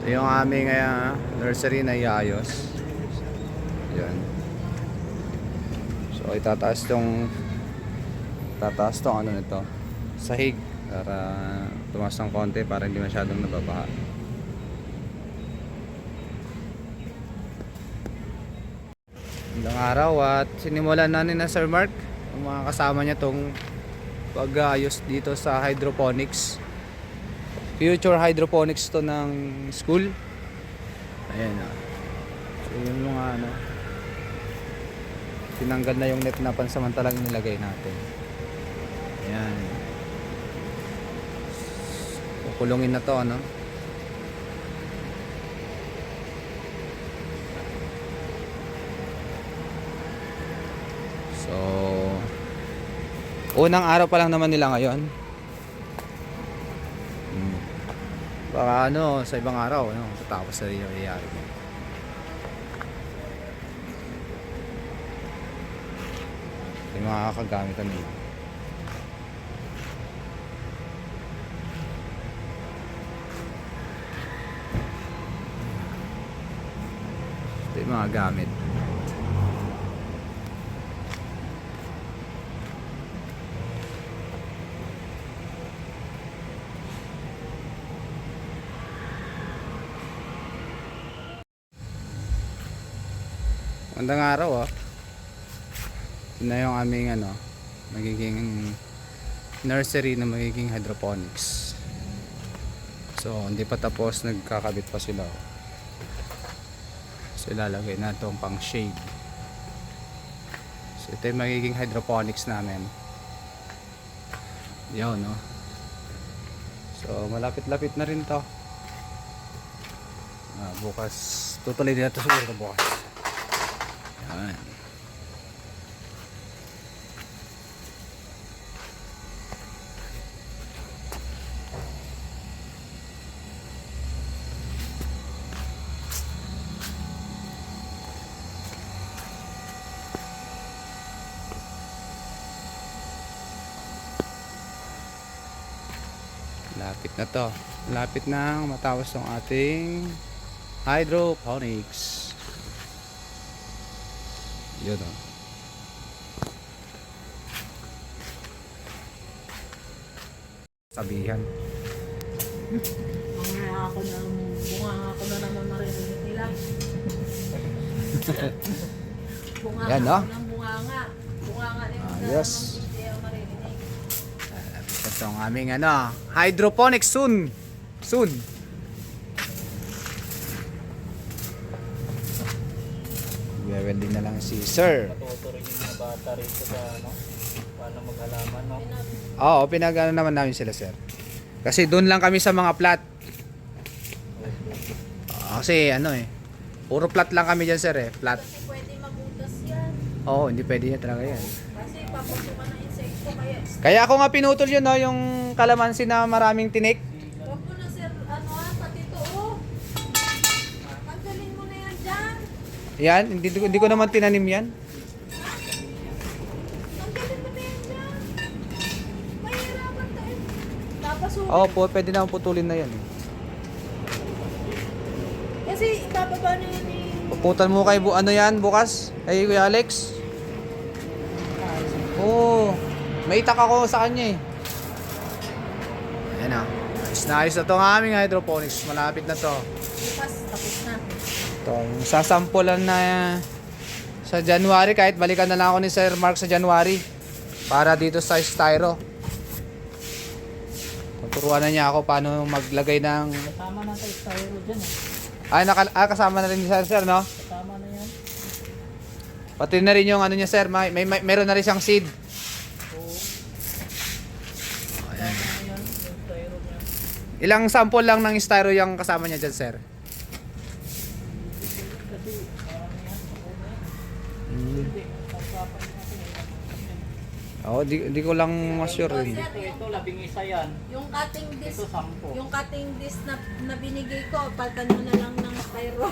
Yung aming nursery na iayos. Yan. So tataas tong ano nito, sahig, para tumaas ng konti para hindi masyadong nababaha. Magandang araw at sinimulan na ni na Sir Mark ang mga kasama niya tong pag-ayos dito sa hydroponics. Future hydroponics to ng school. Ayan na. So yung mga tinanggal na yung net na pansamantalang inilagay natin. Ayan. Kukulungin na to, ano? So unang araw pa lang naman nila ngayon. Baka sa ibang araw, tapos na rin yung iyari mo. Yung mga kakagamitan nila. Ito yung mga gamit. Magandang araw, oh. Ito na yung aming magiging nursery na magiging hydroponics. So hindi pa tapos, nagkakabit pa sila, oh. So ilalagay na itong pang shade. So ito yung magiging hydroponics namin. Yun, no? So malapit-lapit na rin to. Bukas tutuloy din ito siguro bukas. Yan. Lapit na to. Lapit na matapos ng ating hydroponics. Yun, oh. Sabihan. Bunga ako na naman maririnig nila. Bunga Yan, no? ng bunganga. Bunganga din Yes. hindi ako maririnig. Ito ang aming hydroponics soon. Soon. Welding na lang si Sir. Matuturing yung mga bata rito sa paano maghalaman, no? Oo, pinag-ano naman namin sila, Sir. Kasi doon lang kami sa mga plat. Kasi puro plat lang kami dyan, Sir, plat. Kasi pwede mabutas yan. Oo, hindi pwede yan talaga yan. Kasi papasukan ng insekto kaya. Kaya ako nga pinutol yun, yung kalamansi na maraming tinik. Huwag mo na sir, pati to oh. Tanggalin mo na yan dyan. Yan, hindi ko naman tinanim yan. Tanggalin mo na yan dyan. Mahirapan tayo. Papasukan. Oo, pwede naman putulin na yan. Kasi ibababa na yan eh. Puputan mo kay bukas? Kay Kuya Alex? Oo. May itak ako sa kanya, Ayan na. Ayos na itong aming hydroponics. Malapit na to. Bukas, tapos na. Ito, yung sasampulan na sa January. Kahit balikan na lang ako ni Sir Mark sa January. Para dito sa styro. Tuturuan na niya ako paano maglagay ng... Kasama na tayo styro dyan, kasama na rin ni Sir, no? Kasama na yan. Pati na rin yung niya, Sir. Meron na rin siyang seed. Oo. Ayan. Kasama na yan, yung styro niya. Ilang sample lang ng styro yung kasama niya dyan, Sir? Kasi parang yan, ako na yan. Hindi, pagpapan natin Oo, di ko lang ma-sure rin. Ito, 11 yan. Yung cutting disc, Ito, 10. yung cutting disc na binigay ko, palitan mo na lang ng styro.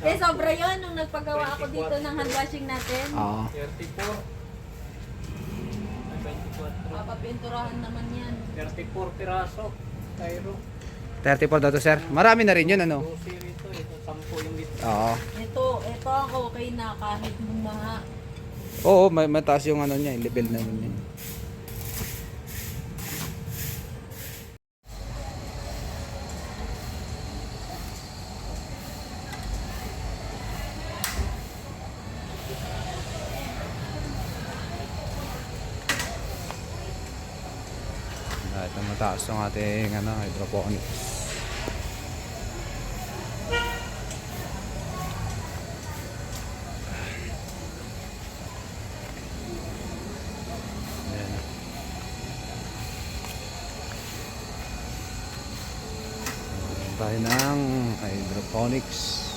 Eh, sobra yun nung nagpagawa ako dito ng hand washing natin. Oo. 34. 24. Papapinturahan naman yan. 34 piraso. Styro. 34 daw to, sir. Marami na rin yun, ano? Grocery rito eh. 10 yung litro. Oo. Ito ang okay na kahit bumaha. Oo, mataas yung ano niya, yung level na yun. Kahit na mataas yung ating ano, hydroponics. Ayan. Tayo ng hydroponics.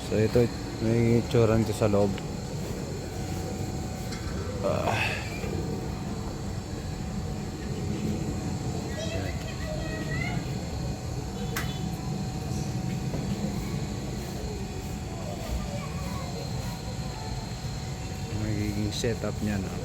So ito may itsura nito sa loob. Yan. Magiging setup niya na.